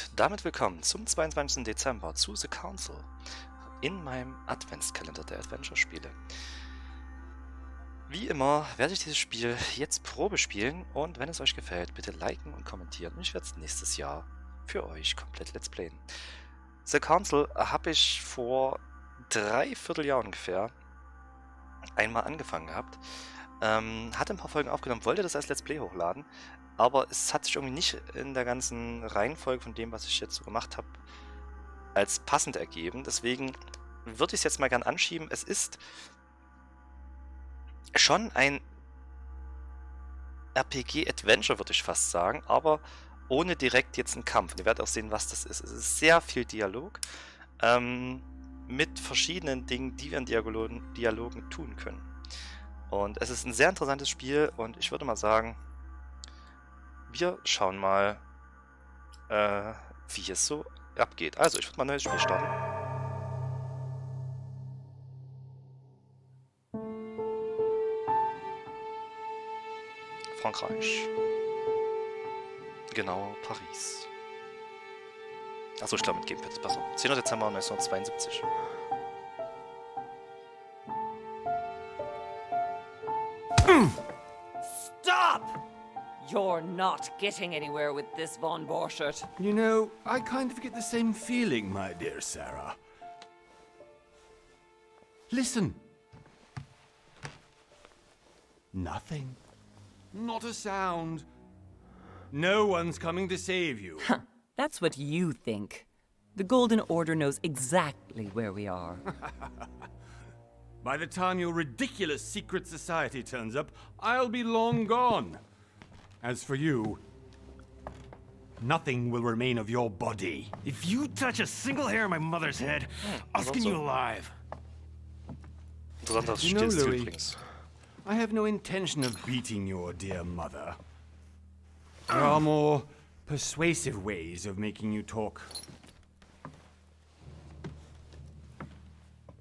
Und damit willkommen zum 22. Dezember zu The Council in meinem Adventskalender der Adventure-Spiele. Wie immer werde ich dieses Spiel jetzt Probe spielen und wenn es euch gefällt, bitte liken und kommentieren und ich werde es nächstes Jahr für euch komplett let's playen. The Council habe ich vor 3/4 Jahr ungefähr einmal angefangen gehabt, hatte ein paar Folgen aufgenommen, wollte das als Let's Play hochladen, aber es hat sich irgendwie nicht in der ganzen Reihenfolge von dem, was ich jetzt so gemacht habe, als passend ergeben. Deswegen würde ich es jetzt mal gern anschieben. Es ist schon ein RPG-Adventure, würde ich fast sagen, aber ohne direkt jetzt einen Kampf. Und ihr werdet auch sehen, was das ist. Es ist sehr viel Dialog mit verschiedenen Dingen, die wir in Dialogen tun können. Und es ist ein sehr interessantes Spiel und ich würde mal sagen, wir schauen mal, wie es so abgeht. Also, ich würde mal ein neues Spiel starten. Frankreich. Genau, Paris. Achso, ich glaube, mit Gamepad ist besser. 10. Dezember 1972. Stop! You're not getting anywhere with this, Von Borchert. You know, I kind of get the same feeling, my dear Sarah. Listen. Nothing. Not a sound. No one's coming to save you. That's what you think. The Golden Order knows exactly where we are. By the time your ridiculous secret society turns up, I'll be long gone. As for you, nothing will remain of your body. If you touch a single hair on my mother's head, I'll skin you alive. You know, Louis, I have no intention of beating your dear mother. There are more persuasive ways of making you talk.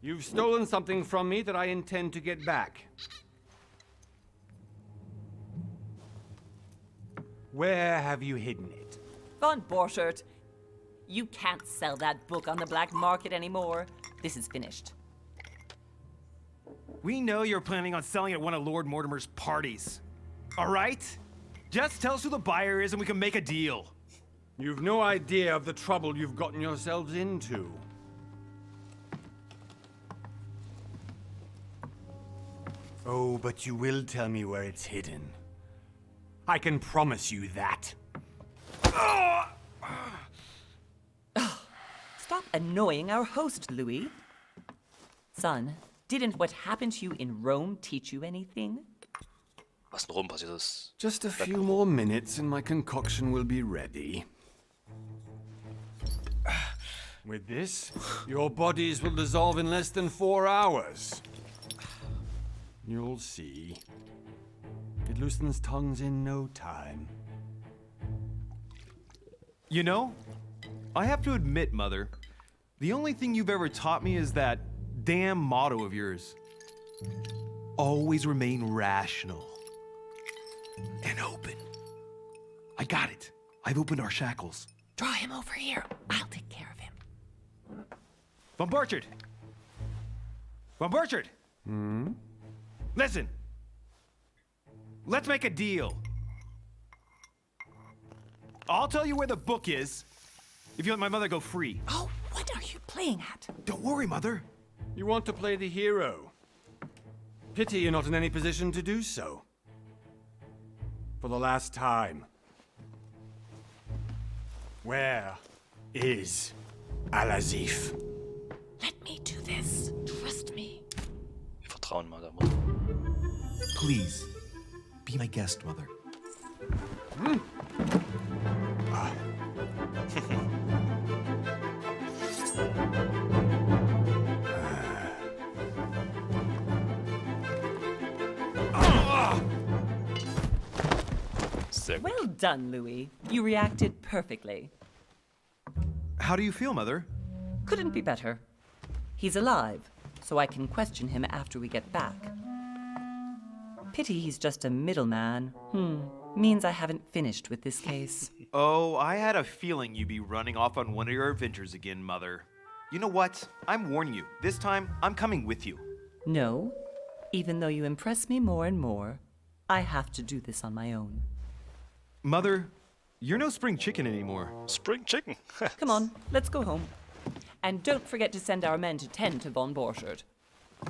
You've stolen something from me that I intend to get back. Where have you hidden it? Von Borchert, you can't sell that book on the black market anymore. This is finished. We know you're planning on selling at one of Lord Mortimer's parties. All right? Just tell us who the buyer is and we can make a deal. You've no idea of the trouble you've gotten yourselves into. Oh, but you will tell me where it's hidden. I can promise you that. Stop annoying our host, Louis. Son, didn't what happened to you in Rome teach you anything? Was in Rom passiert ist. Just a few more minutes and my concoction will be ready. With this, your bodies will dissolve in less than 4 hours. You'll see. It loosens tongues in no time. You know, I have to admit, Mother, the only thing you've ever taught me is that damn motto of yours. Always remain rational. And open. I got it. I've opened our shackles. Draw him over here. I'll take care of him. Von Borchert! Von Borchert! Listen. Let's make a deal. I'll tell you where the book is if you let my mother go free. Oh, what are you playing at? Don't worry, Mother. You want to play the hero. Pity you're not in any position to do so. For the last time. Where is Al-Azif? Let me do this. Trust me. Wir vertrauen mal der Mutter. Please, be my guest, Mother. Sehr gut. Well done, Louis. You reacted perfectly. How do you feel, Mother? Couldn't be better. He's alive, so I can question him after we get back. Pity he's just a middleman. Means I haven't finished with this case. Oh, I had a feeling you'd be running off on one of your adventures again, Mother. You know what? I'm warning you. This time, I'm coming with you. No, even though you impress me more and more, I have to do this on my own. Mother, you're no spring chicken anymore. Spring Chicken. Come on, let's go home. And don't forget to send our men to tend to Von Borchardt.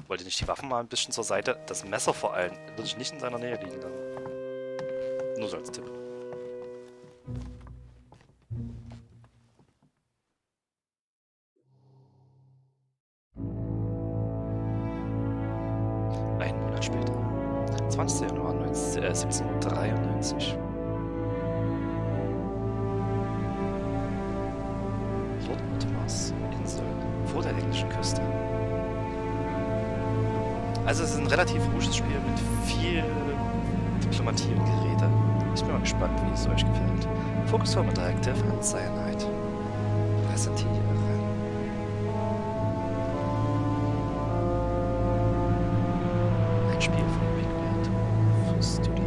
Wollte nicht die Waffen mal ein bisschen zur Seite? Das Messer vor allem würde ich nicht in seiner Nähe liegen lassen. Nur so als Tipp. Einen Monat später. 20. Januar 1793. Lord Mortimers Insel vor der englischen Küste. Also es ist ein relativ ruhiges Spiel mit viel Diplomatie und Gerede. Ich bin mal gespannt, wie es euch gefällt. Fokus for Interactive Ansonsten, präsentieren. Ein Spiel von Elandirthor für Studio.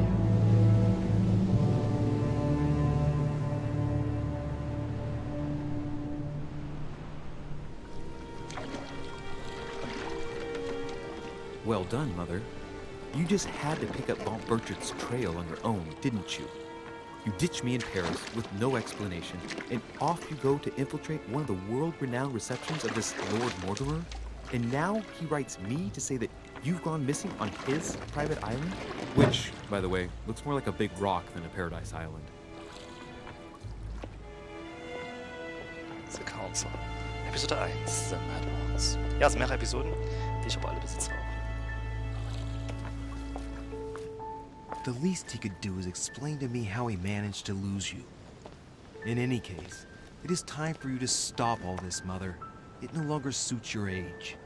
Well done, Mother. You just had to pick up Von Borchardt's trail on your own, didn't you? You ditched me in Paris with no explanation, and off you go to infiltrate one of the world-renowned receptions of this Lord Mortimer? And now he writes me to say that you've gone missing on his private island? Which, by the way, looks more like a big rock than a paradise island. The Council. Episode 1, The Mad Ones. Ja, es sind mehrere Episoden, die ich aber alle besitze auch. The least he could do is explain to me how he managed to lose you. In any case, it is time for you to stop all this, Mother. It no longer suits your age.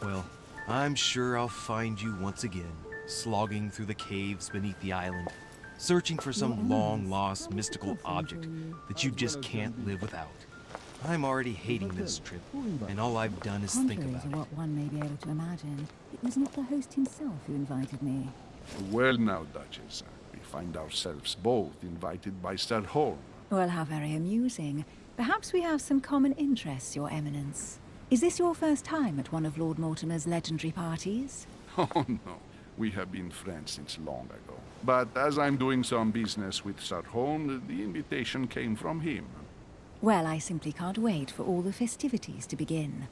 Well, I'm sure I'll find you once again, slogging through the caves beneath the island, searching for some long-lost mystical object that you just can't live without. I'm already hating this trip, and all I've done is think Contrary about to it. what one may be able to imagine, it was not the host himself who invited me. Well now, Duchess, we find ourselves both invited by Sir Holm. Well, how very amusing. Perhaps we have some common interests, Your Eminence. Is this your first time at one of Lord Mortimer's legendary parties? Oh no, we have been friends since long ago. But as I'm doing some business with Sir Holm, the invitation came from him. Well, I simply can't wait for all the festivities to begin.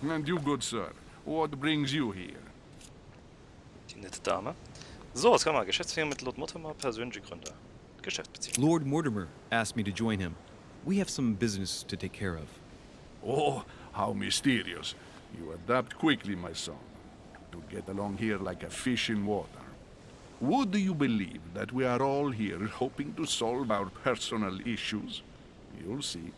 And you, good sir, what brings you here? Die nette Dame. So, was kann man? Geschäftsführer mit Lord Mortimer, persönliche Gründe. Geschäftsbeziehung. Lord Mortimer asked me to join him. We have some business to take care of. Oh, how mysterious. You adapt quickly, my son. To get along here like a fish in water. Would you believe that we are all here hoping to solve our personal issues? You'll see.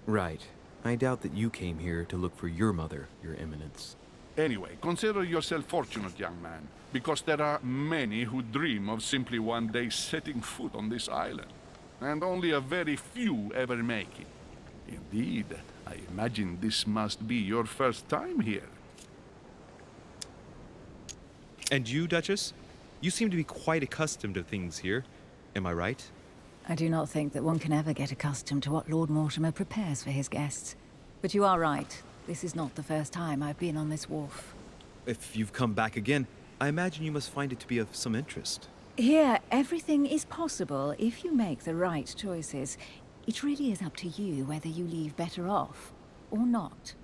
Right. I doubt that you came here to look for your mother, Your Eminence. Anyway, consider yourself fortunate, young man, because there are many who dream of simply one day setting foot on this island, and only a very few ever make it. Indeed, I imagine this must be your first time here. And you, Duchess? You seem to be quite accustomed to things here. Am I right? I do not think that one can ever get accustomed to what Lord Mortimer prepares for his guests. But you are right. This is not the first time I've been on this wharf. If you've come back again, I imagine you must find it to be of some interest. Here, everything is possible if you make the right choices. It really is up to you whether you leave better off or not.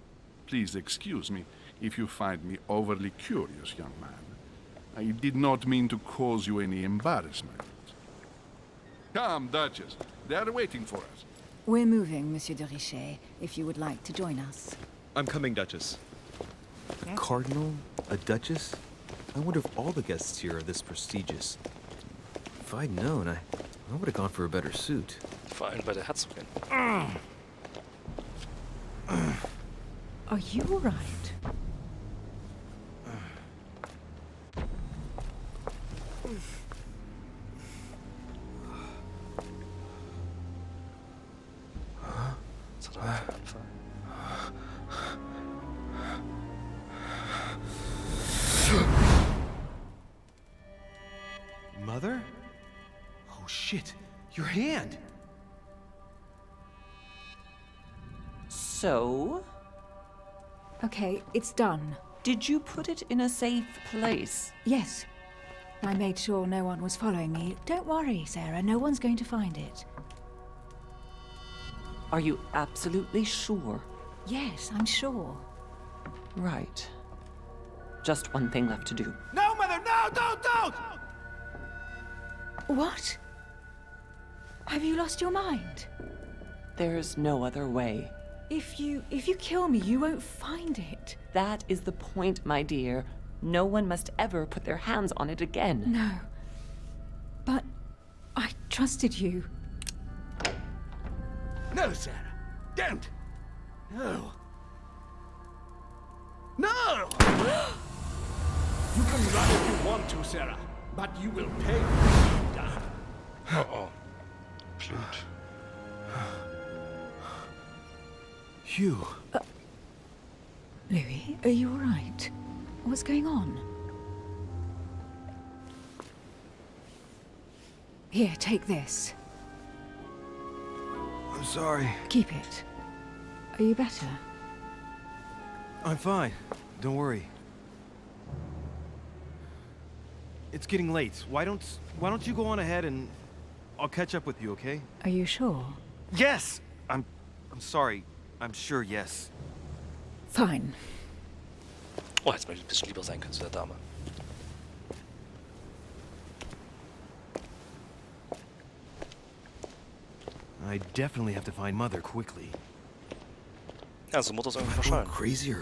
Please excuse me if you find me overly curious, young man. I did not mean to cause you any embarrassment. Come, Duchess. They are waiting for us. We're moving, Monsieur de Richet, if you would like to join us. I'm coming, Duchess. A cardinal? A duchess? I wonder if all the guests here are this prestigious. If I'd known, I would have gone for a better suit. Vor allem bei der Herzogin. Are you all right? Das hat er am Anfang. Mother? Oh shit, your hand! So, Okay, it's done. did you put it in a safe place? Yes. I made sure no one was following me. Don't worry, Sarah. No one's going to find it. Are you absolutely sure? Yes, I'm sure. Right. Just one thing left to do. No, Mother, no, don't! What? Have you lost your mind? There's no other way. If you kill me, you won't find it. That is the point, my dear. No one must ever put their hands on it again. No. But I trusted you. No, Sarah, don't! No. No! You can run if you want to, Sarah, but you will pay. Oh. Blut. Hugh. Louis, are you all right? What's going on? Here, take this. I'm sorry. Keep it. Are you better? I'm fine. Don't worry. It's getting late. Why don't you go on ahead and I'll catch up with you, okay? Are you sure? Yes! I'm sorry. I'm sure, yes. Fine. Oh, jetzt möchte ich ein bisschen lieber sein können zu der Dame. I definitely have to find Mother quickly. Ja, so Mutter ist irgendwie Am I verschollen. going crazy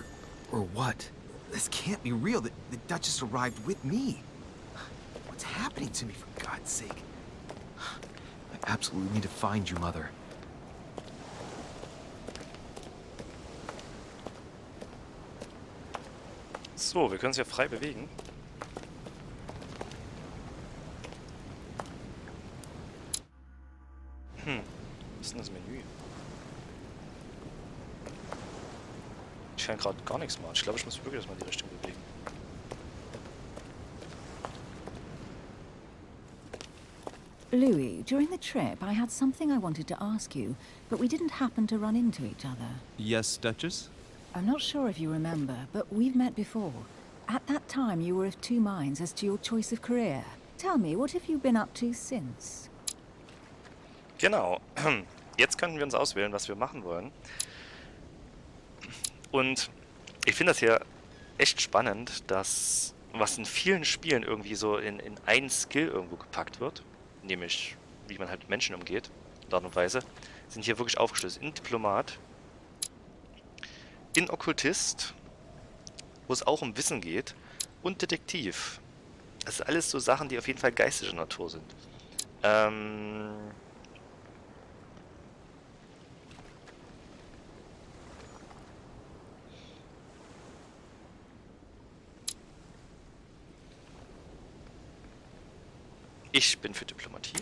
or what? This can't be real. The Duchess arrived with me. What's happening to me, for God's sake? I absolutely need to find you, Mother. So, wir können uns ja frei bewegen. Was ist denn das Menü? Ich kann gerade gar nichts machen. Ich glaube, ich muss wirklich erstmal in die Richtung bewegen. Louis, during the trip, I had something I wanted to ask you, but we didn't happen to run into each other. Yes, Duchess? I'm not sure if you remember, but we've met before. At that time, you were of two minds as to your choice of career. Tell me, what have you been up to since? Genau. Jetzt können wir uns auswählen, was wir machen wollen. Und ich finde das hier echt spannend, dass was in vielen Spielen irgendwie so in einen Skill irgendwo gepackt wird, nämlich wie man halt mit Menschen umgeht, in Art und Weise, sind hier wirklich aufgeschlüsselt. In Diplomat, in Okkultist, wo es auch um Wissen geht, und Detektiv. Das sind alles so Sachen, die auf jeden Fall geistige Natur sind. Ich bin für Diplomatie.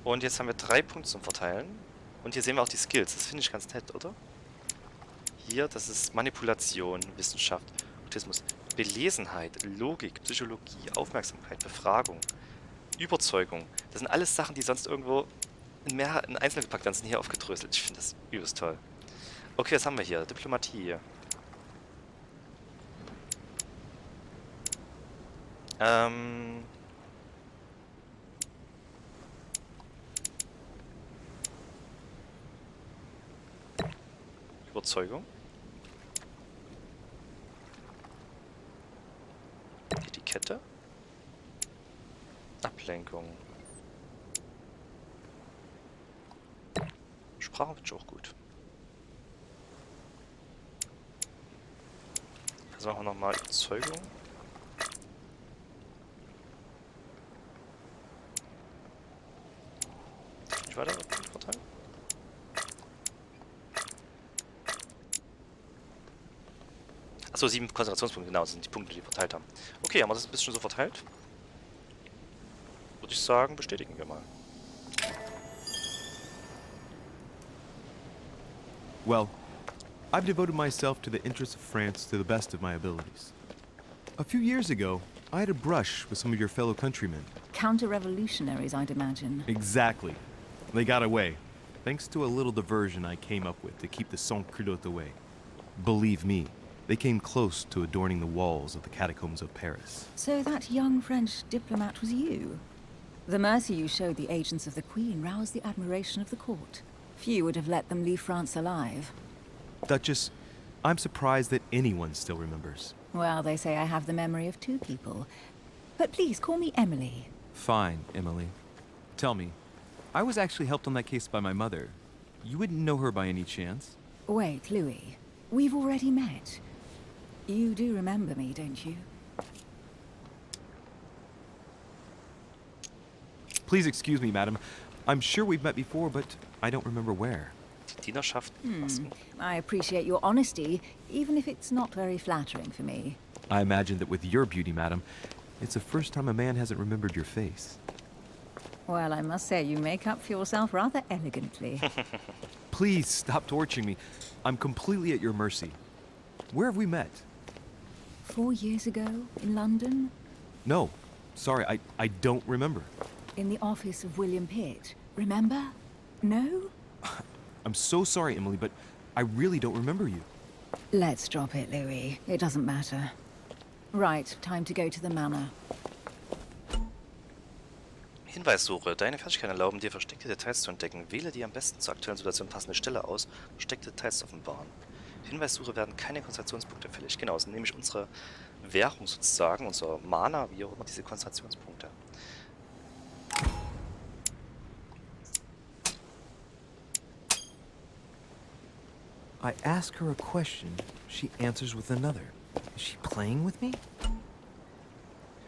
Und jetzt haben wir 3 Punkte zum Verteilen. Und hier sehen wir auch die Skills. Das finde ich ganz nett, oder? Hier, das ist Manipulation, Wissenschaft, Autismus, Belesenheit, Logik, Psychologie, Aufmerksamkeit, Befragung, Überzeugung. Das sind alles Sachen, die sonst irgendwo in einzeln gepackt werden, sind hier aufgedröselt. Ich finde das übelst toll. Okay, was haben wir hier? Diplomatie. Überzeugung. Etikette. Ablenkung. Sprache finde ich auch gut. Also machen wir nochmal Überzeugung. Nicht weiter verteilen. Achso, 7 Konzentrationspunkte, genau, das sind die Punkte, die wir verteilt haben. Okay, haben wir das ein bisschen so verteilt? Würde ich sagen, bestätigen wir mal. Well, I've devoted myself to the interests of France to the best of my abilities. A few years ago, I had a brush with some of your fellow countrymen. Counter-revolutionaries, I'd imagine. Exactly. They got away. thanks to a little diversion I came up with to keep the sans-culottes away. Believe me, they came close to adorning the walls of the catacombs of Paris. So that young French diplomat was you? The mercy you showed the agents of the Queen roused the admiration of the court. Few would have let them leave France alive. Duchess, I'm surprised that anyone still remembers. Well, they say I have the memory of two people. But please, call me Emily. Fine, Emily. Tell me, I was actually helped on that case by my mother. You wouldn't know her by any chance? Wait, Louis. We've already met. You do remember me, don't you? Please excuse me, madam. I'm sure we've met before, but I don't remember where. Die Dienerschaft. Masken. I appreciate your honesty, even if it's not very flattering for me. I imagine that with your beauty, madam, it's the first time a man hasn't remembered your face. Well, I must say you make up for yourself rather elegantly. Please stop torturing me. I'm completely at your mercy. Where have we met? 4 years ago, in London, No. Sorry, I don't remember. in the office of William Pitt. Remember? No? I'm so sorry, Emily, but I really don't remember you. Let's drop it, Louis. It doesn't matter. Right, time to go to the manor. Hinweissuche. Deine Fertigkeiten erlauben dir, versteckte Details zu entdecken. Wähle die am besten zur aktuellen Situation passende Stelle aus, versteckte Details zu offenbaren. Hinweissuche werden keine Konzentrationspunkte fällig. Genau, das sind nämlich unsere Währung sozusagen, unser Mana, wie auch immer, diese Konzentrationspunkte. I ask her a question, she answers with another. Is she playing with me?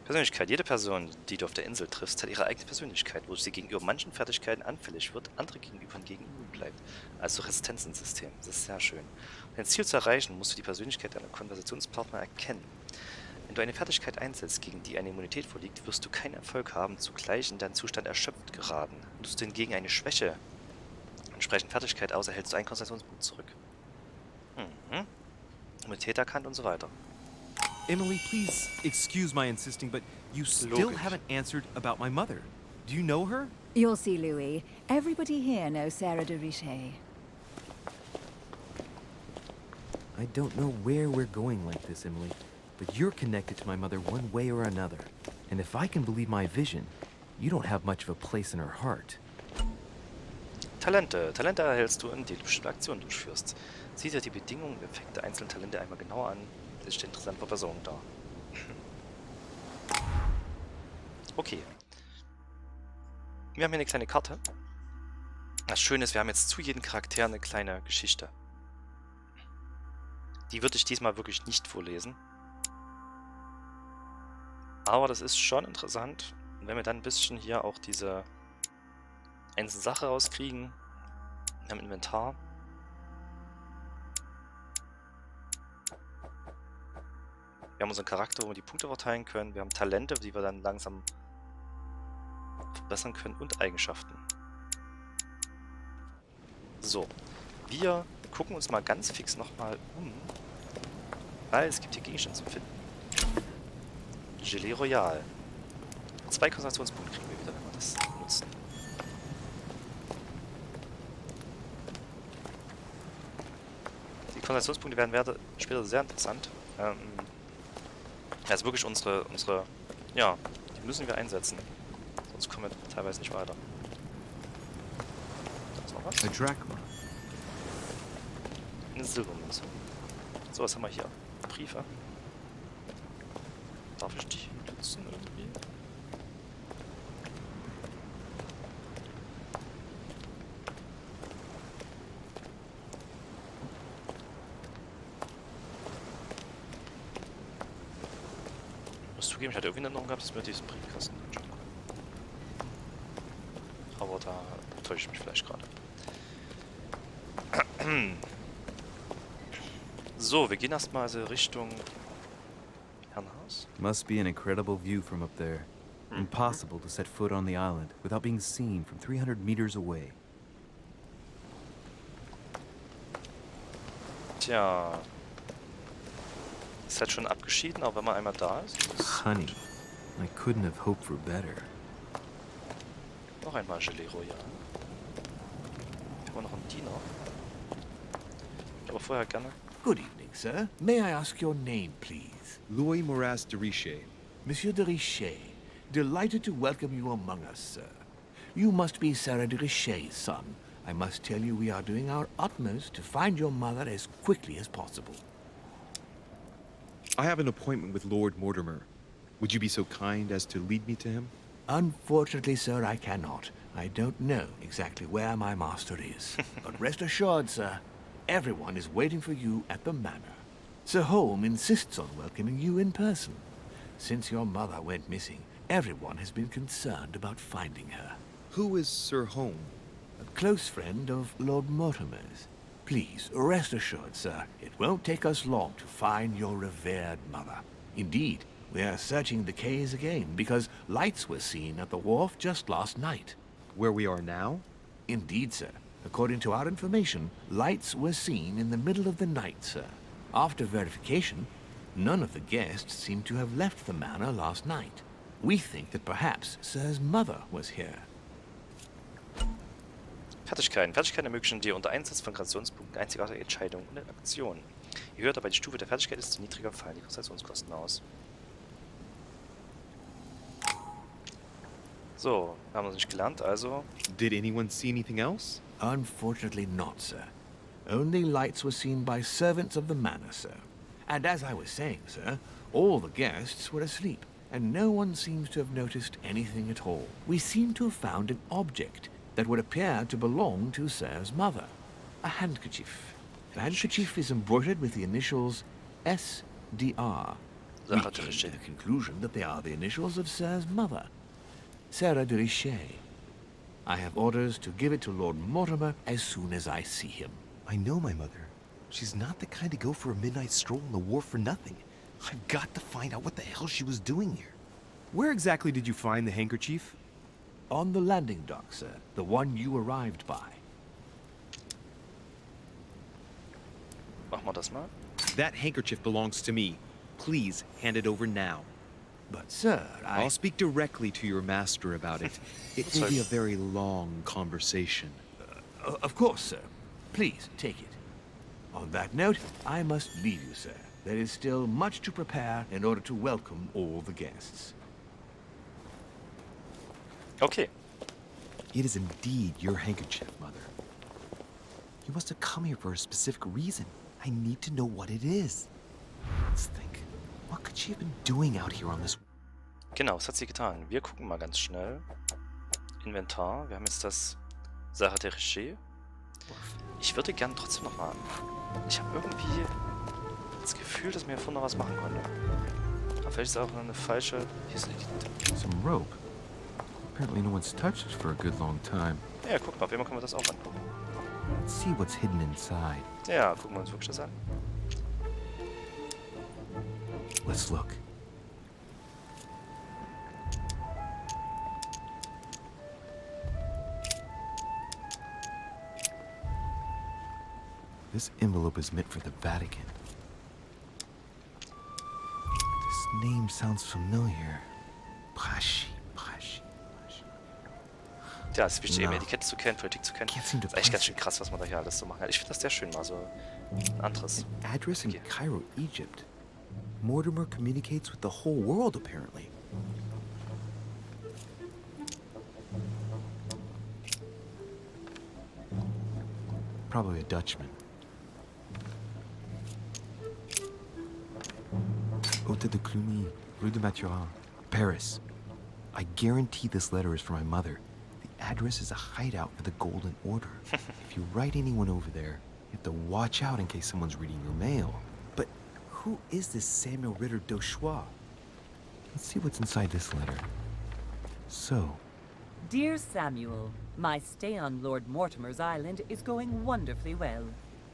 Persönlichkeit. Jede Person, die du auf der Insel triffst, hat ihre eigene Persönlichkeit, wo sie gegenüber manchen Fertigkeiten anfällig wird, andere gegenüber hingegen immun bleibt. Also Resistenzensystem. Das ist sehr schön. Um dein Ziel zu erreichen, musst du die Persönlichkeit deiner Konversationspartner erkennen. Wenn du eine Fertigkeit einsetzt, gegen die eine Immunität vorliegt, wirst du keinen Erfolg haben, zugleich in deinen Zustand erschöpft geraten. Nutzt du hingegen eine Schwäche, entsprechend Fertigkeit aus, erhältst du einen Konzentrationspunkt zurück. Immunität erkannt und so weiter. Emily, please excuse my insisting, but you still Logisch. haven't answered about my mother. Do you know her? You'll see, Louis. Everybody here knows Sarah de Richet. I don't know where we're going like this, Emily, but you're connected to my mother one way or another. And if I can believe my vision, you don't have much of a place in her heart. Talente. Talente erhältst du, indem du bestimmte Aktionen durchführst. Sieh dir die Bedingungen und Effekte einzelner Talente einmal genauer an. Das steht interessant für Personen da. Okay. Wir haben hier eine kleine Karte. Das Schöne ist, wir haben jetzt zu jedem Charakter eine kleine Geschichte. Die würde ich diesmal wirklich nicht vorlesen. Aber das ist schon interessant. Und wenn wir dann ein bisschen hier auch diese einzelne Sache rauskriegen, im Inventar. Wir haben unseren Charakter, wo wir die Punkte verteilen können. Wir haben Talente, die wir dann langsam verbessern können und Eigenschaften. So, wir gucken uns mal ganz fix nochmal um, weil es gibt hier Gegenstände zu finden. Gelee Royal. 2 Konzentrationspunkte kriegen wir wieder, wenn wir das nutzen. Die Konzentrationspunkte werden später sehr interessant. Also wirklich unsere, ja, die müssen wir einsetzen. Sonst kommen wir teilweise nicht weiter. Da ist noch was. A drachma. Eine Silbermünze. So, was haben wir hier? Briefe. Darf ich die nutzen irgendwie? Ich muss zugeben, ich hatte irgendwie eine Erinnerung gehabt, dass wir diesen Briefkasten anschauen können. Aber da täusche ich mich vielleicht gerade. So, wir gehen erstmal also Richtung Herrenhaus. Must be an incredible view from up there. Impossible to set foot on the island without being seen from 300 meters away. Tja. Ist halt schon abgeschieden, auch wenn man einmal da ist. ist Honey, I couldn't have hoped for better. noch einmal Gelee Royal. Wir haben wir noch einen Diener. Aber vorher gerne. Good evening, sir. May I ask your name, please? Louis Moras de Richer. Monsieur de Richer. Delighted to welcome you among us, sir. You must be Sarah de Richer's son. I must tell you we are doing our utmost to find your mother as quickly as possible. I have an appointment with Lord Mortimer. Would you be so kind as to lead me to him? Unfortunately, sir, I cannot. I don't know exactly where my master is. But rest assured, sir, everyone is waiting for you at the manor. Sir Holm insists on welcoming you in person. Since your mother went missing, everyone has been concerned about finding her. Who is Sir Holm? A close friend of Lord Mortimer's. Please, rest assured, sir, it won't take us long to find your revered mother. Indeed, we are searching the quays again because lights were seen at the wharf just last night. Where we are now? Indeed, sir. According to our information, lights were seen in the middle of the night, sir. After verification, none of the guests seem to have left the manor last night. We think that perhaps Sir's mother was here. Fertigkeiten. Fertigkeiten ermöglichen dir unter Einsatz von Konzentrationspunkten einzigartige Entscheidungen und Aktionen. Je höher dabei die Stufe der Fertigkeit ist, desto niedriger fallen die Konzentrationskosten aus. So, haben wir nicht gelernt, also... Did anyone see anything else? Unfortunately not, sir. Only lights were seen by servants of the manor, sir. And as I was saying, sir, all the guests were asleep, and no one seems to have noticed anything at all. We seem to have found an object that would appear to belong to Sir's mother. A handkerchief. The handkerchief is embroidered with the initials SDR. We came to the conclusion that they are the initials of Sir's mother, Sarah de Richer. I have orders to give it to Lord Mortimer as soon as I see him. I know my mother. She's not the kind to go for a midnight stroll on the wharf for nothing. I've got to find out what the hell she was doing here. Where exactly did you find the handkerchief? On the landing dock, sir. The one you arrived by. Machen wir das mal. That handkerchief belongs to me. Please hand it over now. But, sir, I'll speak directly to your master about it. It will be a very long conversation. Of course, sir. Please, take it. On that note, I must leave you, sir. There is still much to prepare in order to welcome all the guests. Okay. It is indeed your handkerchief, Mother. You must have come here for a specific reason. I need to know what it is. Let's think. What could she have been doing out here on this... Genau, was hat sie getan? Wir gucken mal ganz schnell. Inventar. Wir haben jetzt das Sarah de Richer. Ich würde gern trotzdem noch mal... Ich habe irgendwie das Gefühl, dass mir hier vorne noch was machen konnte. Aber vielleicht ist es auch eine falsche... Hier ist Some rope. Apparently no one's touched it for a good long time. Ja, guck mal, auf jeden Fall können wir das auch angucken. Let's see what's hidden inside. Ja, gucken wir uns wirklich das an. Let's look. This envelope is meant for the Vatican. This name sounds familiar. Prashi. Ja, es ist wichtig, eben Etikette zu kennen, Politik zu kennen. Can't seem to Das ist echt ganz place schön krass, was man da hier alles so machen kann. Ich finde das sehr schön, mal so ein anderes. An address in Cairo, Egypt. Mortimer communicates with the whole world, apparently. Probably a Dutchman. Hôtel de Cluny, Rue de Mathurin, Paris. I guarantee this letter is for my mother. The address is a hideout for the Golden Order. If you write anyone over there, you have to watch out in case someone's reading your mail. But who is this Samuel Ritter d'Auchois? Let's see what's inside this letter. So, Dear Samuel, my stay on Lord Mortimer's island is going wonderfully well.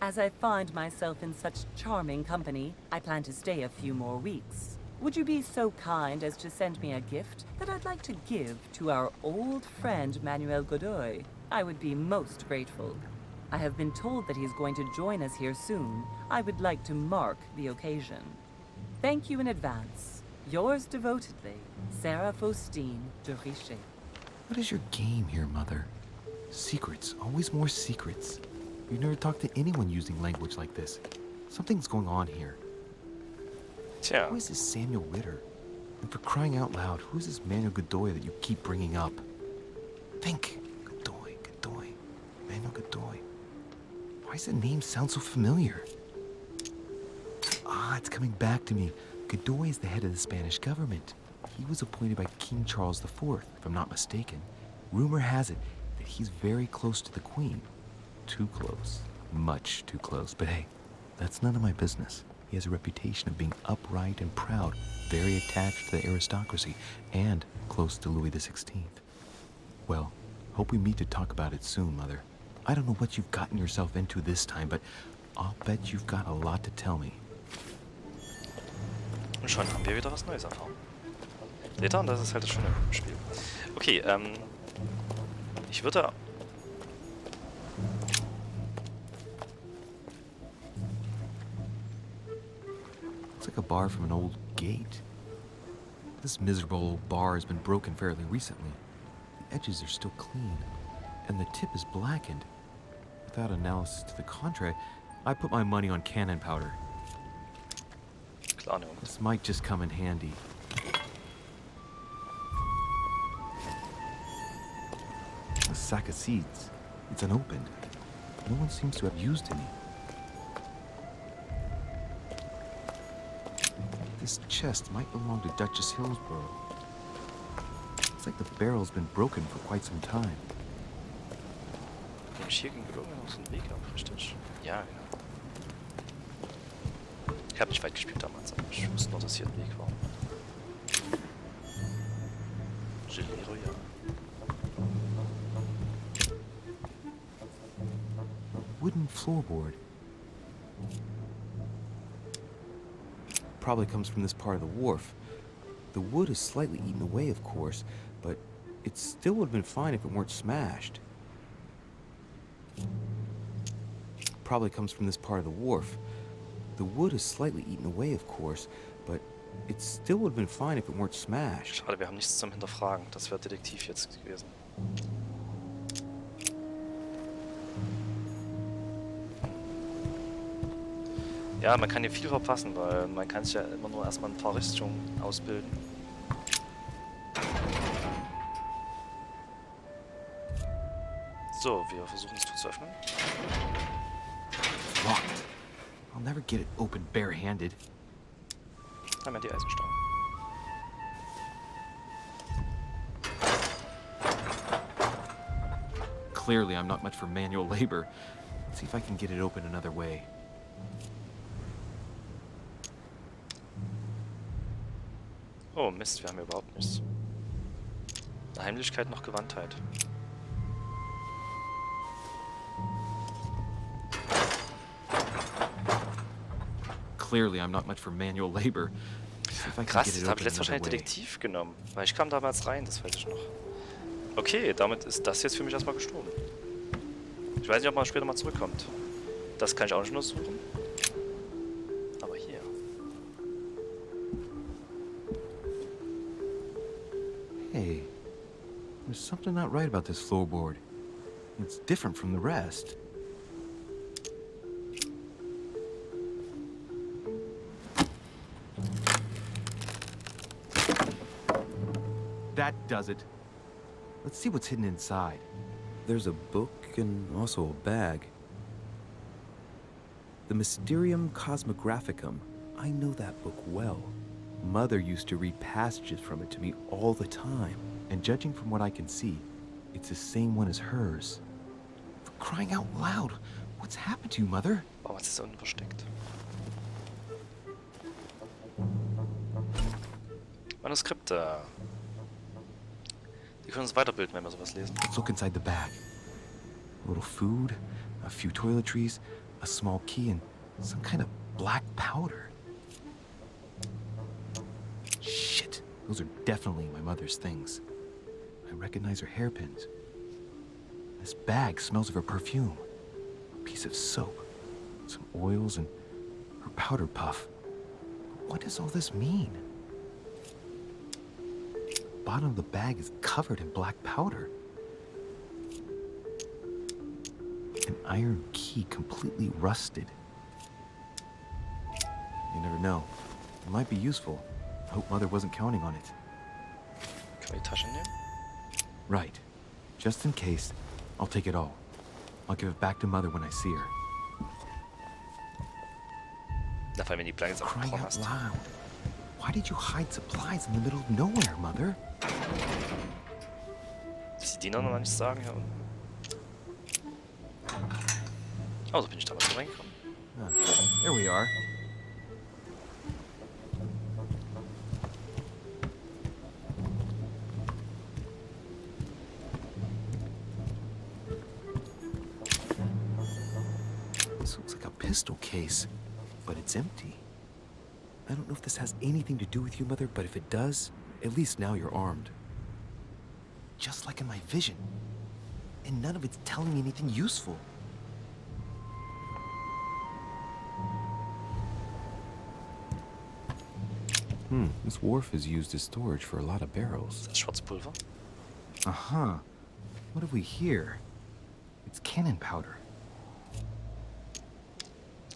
As I find myself in such charming company, I plan to stay a few more weeks. Would you be so kind as to send me a gift that I'd like to give to our old friend Manuel Godoy? I would be most grateful. I have been told that he's going to join us here soon. I would like to mark the occasion. Thank you in advance. Yours devotedly, Sarah Faustine de Richer. what is your game here, Mother? Secrets, always more secrets. You never talked to anyone using language like this. Something's going on here. Tja, Who is this Samuel Ritter? And for crying out loud, who is this Manuel Godoy that you keep bringing up? Think. Godoy. Manuel Godoy. Why does the name sound so familiar? Ah, it's coming back to me. Godoy is the head of the Spanish government. He was appointed by King Charles IV, if I'm not mistaken. Rumor has it that he's very close to the Queen. Too close. Much too close. But hey, that's none of my business. He has a reputation of being upright and proud, very attached to the aristocracy, and close to Louis XVI. Well, hope we meet to talk about it soon, Mother. I don't know what you've gotten yourself into this time, but I'll bet you've got a lot to tell me. und schon haben wir wieder was Neues erfahren. Seht ihr? Und das ist halt das Schöne im Spiel. Okay, ich würde... It's like a bar from an old gate. This miserable old bar has been broken fairly recently. The edges are still clean, and the tip is blackened. Without analysis to the contrary, I put my money on cannon powder. Klar, ne, This might just come in handy. A sack of seeds. It's unopened. No one seems to have used any. This chest might belong to Duchess Hillsborough. It's like the barrel's been broken for quite some time. Nehme ich hier gegenüber noch so einen Weg ab, richtig? Ja, genau. Ich habe nicht weit gespielt damals, aber ich wusste nur, dass hier ein Weg war. Gelee Royal. Wooden floorboard. Probably comes from this part of the wharf. The wood is slightly eaten away, of course, but it still would have been fine if it weren't smashed. Probably comes from this part of the wharf. The wood is slightly eaten away, of course, but it still would have been fine if it weren't smashed. Schade, wir haben nichts zum Hinterfragen. Das wäre Detektiv jetzt gewesen. Ja, man kann hier viel verpassen, weil man kann sich ja immer nur erstmal ein paar Richtungen ausbilden. So, wir versuchen es zu öffnen. Locked. I'll never get it open barehanded. Haben wir die Eisenstange. Clearly, I'm not much for manual labor. Let's see if I can get it open another way. Oh Mist, wir haben hier überhaupt nichts. Eine Heimlichkeit noch Gewandtheit. Clearly, I'm not much for manual labor. See if I can Krass, get it das habe ich open letztes wahrscheinlich another way. Detektiv genommen. Weil ich kam damals rein, das weiß ich noch. Okay, damit ist das jetzt für mich erstmal gestorben. Ich weiß nicht, ob man später mal zurückkommt. Das kann ich auch nicht nur suchen. Aber hier. Hey, there's something not right about this floorboard. It's different from the rest. That does it. Let's see what's hidden inside. There's a book and also a bag. The Mysterium Cosmographicum. I know that book well. Mother used to read passages from it to me all the time. And judging from what I can see, it's the same one as hers. For crying out loud, what's happened to you, Mother? Warum ist das unten versteckt? Manuskripte. Die können uns weiterbilden, wenn wir sowas lesen. Let's look inside the bag. A little food, a few toiletries, a small key, and some kind of black powder. Shit, those are definitely my mother's things. I recognize her hairpins. This bag smells of her perfume. A piece of soap, some oils, and her powder puff. What does all this mean? The bottom of the bag is covered in black powder. An iron key completely rusted. You never know. It might be useful. I hope Mother wasn't counting on it. Können wir die Tasche nehmen? Right. Just in case, I'll take it all. I'll give it back to Mother when I see her. Da fallen mir die Planks auf den Crying out Pornast. loud. Why did you hide supplies in the middle of nowhere, Mother? Dass die Diener noch nichts sagen hier unten. Oh, so bin ich damals reingekommen. Ah, there we are. This looks like a pistol case, but it's empty. I don't know if this has anything to do with you, Mother, but if it does, at least now you're armed. Just like in my vision. And none of it's telling me anything useful. This wharf is used as storage for a lot of barrels. Das Schwarzpulver. Uh-huh. What have we here? It's cannon powder.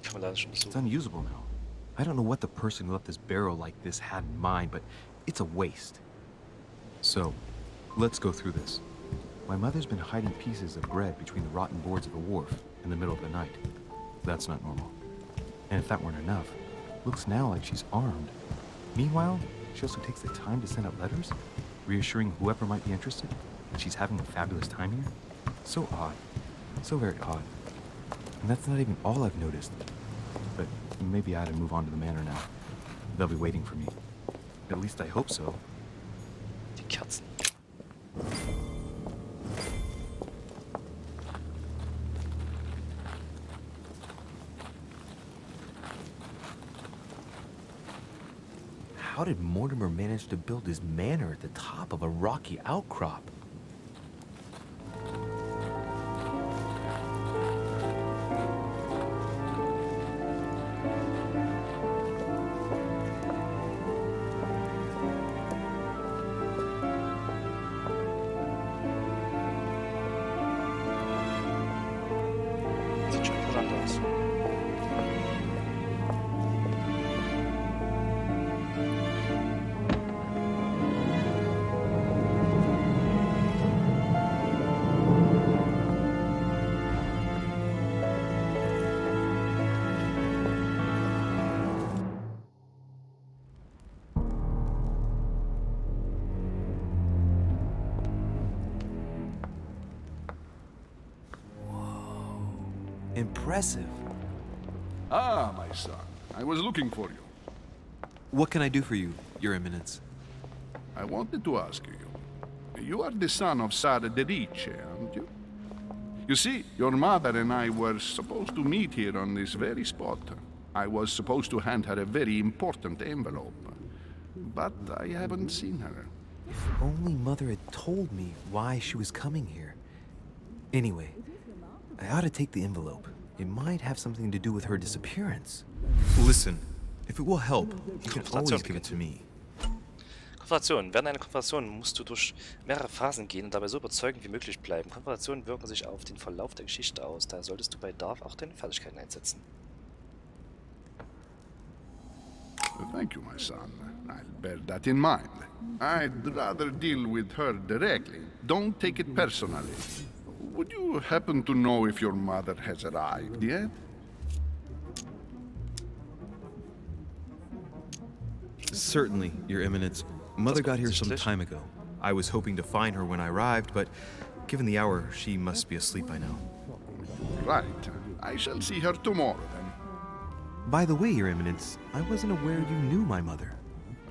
Kann man leider schon It's besuchen. unusable now. I don't know what the person who left this barrel like this had in mind, but it's a waste. So, let's go through this. My mother's been hiding pieces of bread between the rotten boards of the wharf in the middle of the night. That's not normal. And if that weren't enough, looks now like she's armed. Meanwhile, she also takes the time to send out letters, reassuring whoever might be interested that she's having a fabulous time here. So odd. So very odd. And that's not even all I've noticed. But maybe I ought to move on to the manor now. They'll be waiting for me. At least I hope so. Die Kerzen. How did Mortimer manage to build his manor at the top of a rocky outcrop? Sieht schon interessant aus. Impressive. Ah, my son. I was looking for you. What can I do for you, Your Eminence? I wanted to ask you. You are the son of Sara de Riche, aren't you? You see, your mother and I were supposed to meet here on this very spot. I was supposed to hand her a very important envelope. But I haven't seen her. If only Mother had told me why she was coming here. Anyway, I ought to take the envelope. It might have something to do with her disappearance. Listen, if it will help, you can always give it to me. Konfrontation. Während einer Konfrontation musst du durch mehrere Phasen gehen und dabei so überzeugend wie möglich bleiben. Konfrontationen wirken sich auf den Verlauf der Geschichte aus. Daher solltest du bei Bedarf auch deine Fertigkeiten einsetzen. Thank you, my son. I'll bear that in mind. I'd rather deal with her directly. Don't take it personally. Would you happen to know if your mother has arrived yet? Certainly, Your Eminence. Mother got here some offensichtlich. time ago. I was hoping to find her when I arrived, but given the hour, she must be asleep by now. Right. I shall see her tomorrow then. By the way, Your Eminence, I wasn't aware you knew my mother.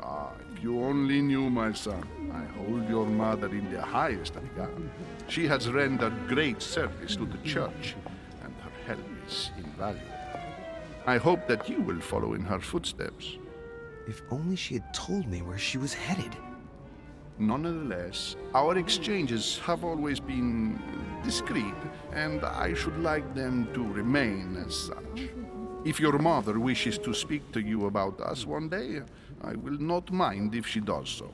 Ah, if you only knew, my son. I hold your mother in the highest regard. She has rendered great service to the church, and her help is invaluable. I hope that you will follow in her footsteps. If only she had told me where she was headed. Nonetheless, our exchanges have always been discreet, and I should like them to remain as such. If your mother wishes to speak to you about us one day, I will not mind if she does so.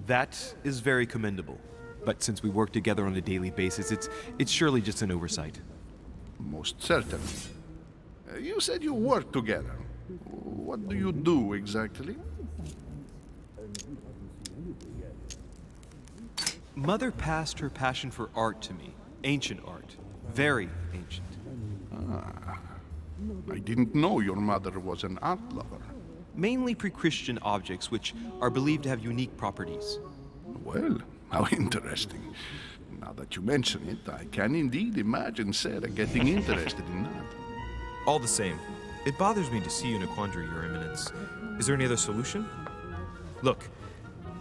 That is very commendable. But since we work together on a daily basis, it's surely just an oversight. Most certainly. You said you work together. What do you do exactly? Mother passed her passion for art to me. Ancient art. Very ancient. I didn't know your mother was an art lover. Mainly pre-Christian objects, which are believed to have unique properties. Well, how interesting. Now that you mention it, I can indeed imagine Sarah getting interested in that. All the same, it bothers me to see you in a quandary, Your Eminence. Is there any other solution? Look,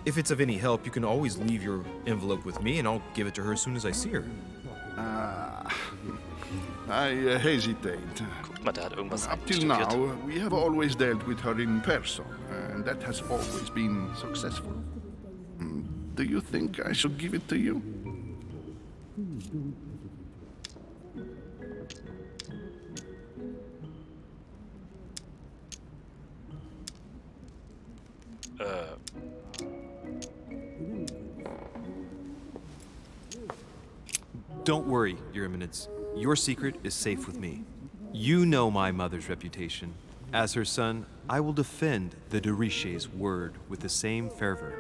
if it's of any help, you can always leave your envelope with me and I'll give it to her as soon as I see her. I hesitate. Guck mal, der hat irgendwas Up till studiert. now, we have always dealt with her in person, and that has always been successful. Do you think I should give it to you? Don't worry, Your Eminence. Your secret is safe with me. You know my mother's reputation. As her son, I will defend the de Richet's word with the same fervor.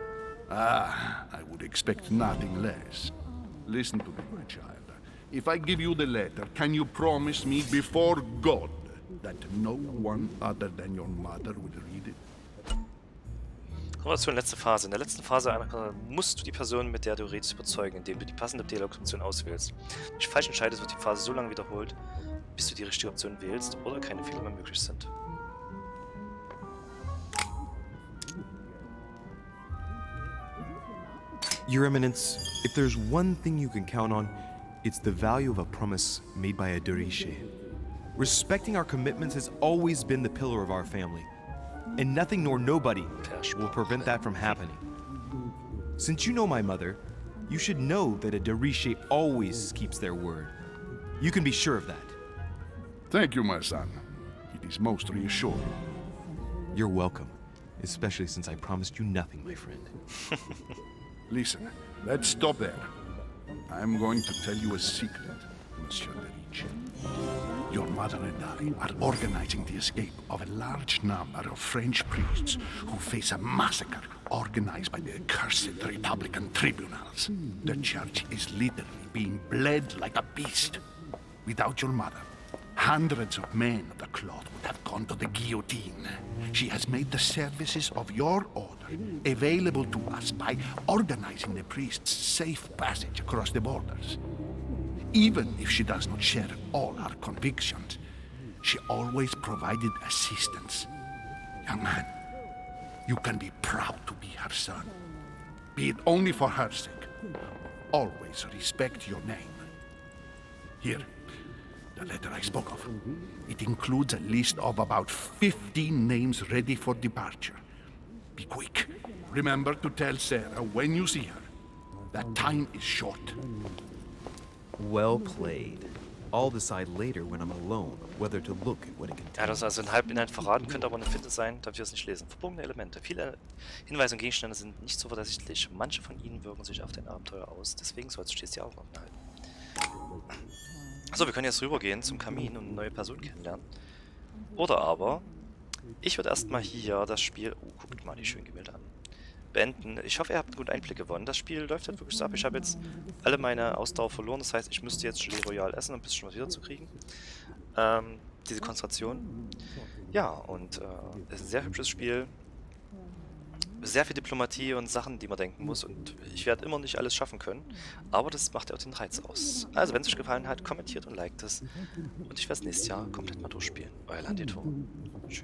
I would expect nothing less. Listen to me, my child. If I give you the letter, can you promise me before God that no one other than your mother will read it? Kommen wir zur letzten Phase. In der letzten Phase musst du die Person, mit der du redest, überzeugen, indem du die passende Dialogoption auswählst. Wenn du dich falsch entscheidest, wird die Phase so lange wiederholt, bis du die richtige Option wählst oder keine Fehler mehr möglich sind. Your Eminence, if there's one thing you can count on, it's the value of a promise made by a de Richet. Respecting our commitments has always been the pillar of our family, and nothing nor nobody will prevent that from happening. Since you know my mother, you should know that a de Richet always keeps their word. You can be sure of that. Thank you, my son. It is most reassuring. You're welcome, especially since I promised you nothing, my friend. Listen, let's stop there. I'm going to tell you a secret, Monsieur de Richet. Your mother and I are organizing the escape of a large number of French priests who face a massacre organized by the accursed Republican tribunals. The church is literally being bled like a beast. Without your mother, hundreds of men of the cloth would have gone to the guillotine. She has made the services of your order available to us by organizing the priests' safe passage across the borders. Even if she does not share all our convictions, she always provided assistance. Young man, you can be proud to be her son. Be it only for her sake. Always respect your name. Here, the letter I spoke of. It includes a list of about 15 names ready for departure. Be quick. Remember to tell Sarah when you see her that time is short. Well played. I'll decide later when I'm alone whether to look at what it contains. Er hat uns also einen Halbinhalt verraten, könnte aber eine Finte sein, damit wir es nicht lesen. Verbogene Elemente. Viele Hinweise und Gegenstände sind nicht so verdächtig. Manche von ihnen wirken sich auf dein Abenteuer aus. Deswegen sollst du stets die Augen offen halten. So, wir können jetzt rübergehen zum Kamin und eine neue Person kennenlernen. Oder aber, ich würde erstmal hier das Spiel... Oh, guckt mal die schönen Gemälde an. Beenden. Ich hoffe, ihr habt einen guten Einblick gewonnen. Das Spiel läuft halt wirklich so ab. Ich habe jetzt alle meine Ausdauer verloren. Das heißt, ich müsste jetzt Gelee Royal essen, um ein bisschen was wiederzukriegen. Diese Konzentration. Ja, und es ist ein sehr hübsches Spiel. Sehr viel Diplomatie und Sachen, die man denken muss. Und ich werde immer nicht alles schaffen können. Aber das macht ja auch den Reiz aus. Also, wenn es euch gefallen hat, kommentiert und liked es. Und ich werde es nächstes Jahr komplett mal durchspielen. Euer Elandirthor. Tschüss.